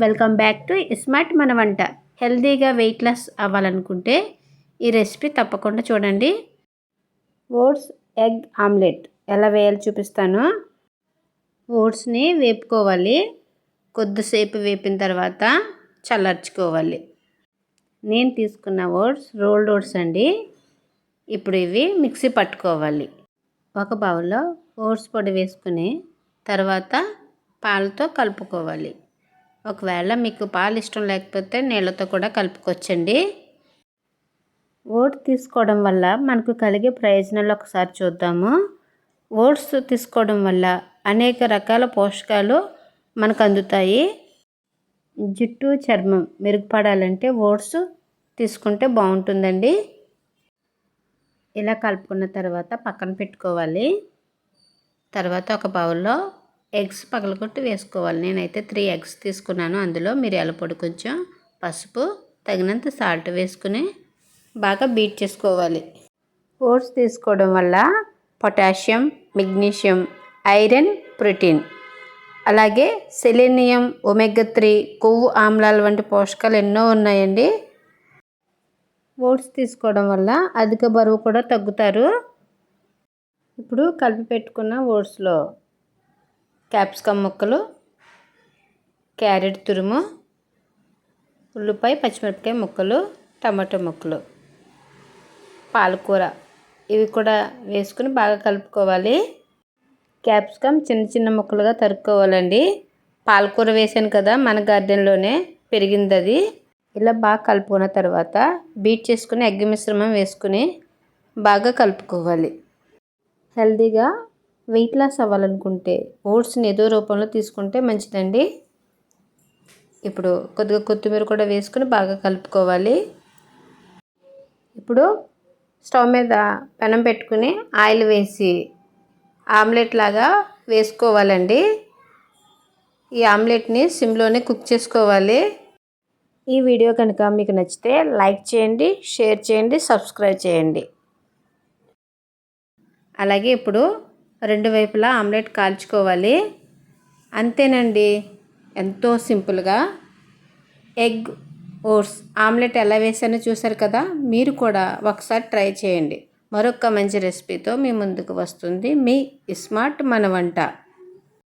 Welcome back to smart మన వంట. హెల్తీగా వెయిట్ లాస్ అవ్వాలనుకుంటే ఈ రెసిపీ తప్పకుండా చూడండి. ఓట్స్ ఎగ్ ఆమ్లెట్ ఎలా వేయాలో చూపిస్తాను. ఓట్స్ని వేపుకోవాలి. కొద్దిసేపు వేపిన తర్వాత చల్లార్చుకోవాలి. నేను తీసుకున్న ఓట్స్ రోల్డ్ ఓట్స్ అండి. ఇప్పుడు ఇవి మిక్సీ పట్టుకోవాలి. ఒక బౌల్లో ఓట్స్ పొడి వేసుకుని తర్వాత పాలతో కలుపుకోవాలి. ఒకవేళ మీకు పాలు ఇష్టం లేకపోతే నీళ్ళతో కూడా కలుపుకోవచ్చండి. ఓట్స్ తీసుకోవడం వల్ల మనకు కలిగే ప్రయోజనాలు ఒకసారి చూద్దాము. ఓట్స్ తీసుకోవడం వల్ల అనేక రకాల పోషకాలు మనకు అందుతాయి. జుట్టు చర్మం మెరుగుపడాలంటే ఓట్స్ తీసుకుంటే బాగుంటుందండి. ఇలా కలుపుకున్న తర్వాత పక్కన పెట్టుకోవాలి. తర్వాత ఒక బౌల్లో ఎగ్స్ పగలగొట్టి వేసుకోవాలి. నేనైతే 3 ఎగ్స్ తీసుకున్నాను. అందులో మిరియాల పొడి, కొంచెం పసుపు, తగినంత సాల్ట్ వేసుకుని బాగా బీట్ చేసుకోవాలి. ఓట్స్ తీసుకోవడం వల్ల పొటాషియం, మెగ్నీషియం, ఐరన్, ప్రోటీన్, అలాగే సెలీనియం, ఒమేగా 3, కొవ్వు ఆమ్లాలు వంటి పోషకాలు ఎన్నో ఉన్నాయండి. ఓట్స్ తీసుకోవడం వల్ల అధిక బరువు కూడా తగ్గుతారు. ఇప్పుడు కలిపి పెట్టుకున్న ఓట్స్లో క్యాప్సికమ్ ముక్కలు, క్యారెట్ తురుము, ఉల్లిపాయ, పచ్చిమిరపకాయ ముక్కలు, టమాటో ముక్కలు, పాలకూర ఇవి కూడా వేసుకుని బాగా కలుపుకోవాలి. క్యాప్సికమ్ చిన్న చిన్న ముక్కలుగా తరుక్కోవాలండి. పాలకూర వేసాను కదా, మన గార్డెన్లోనే పెరిగింది అది. ఇలా బాగా కలుపుకున్న తర్వాత బీట్ చేసుకుని ఎగ్ మిశ్రమం వేసుకుని బాగా కలుపుకోవాలి. హెల్తీగా వెయిట్ లాస్ అవ్వాలనుకుంటే ఓట్స్ని ఏదో రూపంలో తీసుకుంటే మంచిదండి. ఇప్పుడు కొద్దిగా కొత్తిమీర కూడా వేసుకుని బాగా కలుపుకోవాలి. ఇప్పుడు స్టవ్ మీద పెనం పెట్టుకుని ఆయిల్ వేసి ఆమ్లెట్ లాగా వేసుకోవాలండి. ఈ ఆమ్లెట్ని సిమ్లోనే కుక్ చేసుకోవాలి. ఈ వీడియో కనుక మీకు నచ్చితే లైక్ చేయండి, షేర్ చేయండి, సబ్స్క్రైబ్ చేయండి. అలాగే ఇప్పుడు 2 వైపులా ఆమ్లెట్ కాల్చుకోవాలి. అంతేనండి, ఎంతో సింపుల్గా ఎగ్ ఓట్స్ ఆమ్లెట్ ఎలా వేసానో చూసారు కదా. మీరు కూడా ఒకసారి ట్రై చేయండి. మరొక మంచి రెసిపీతో మీ ముందుకు వస్తుంది మీ స్మార్ట్ మన వంట.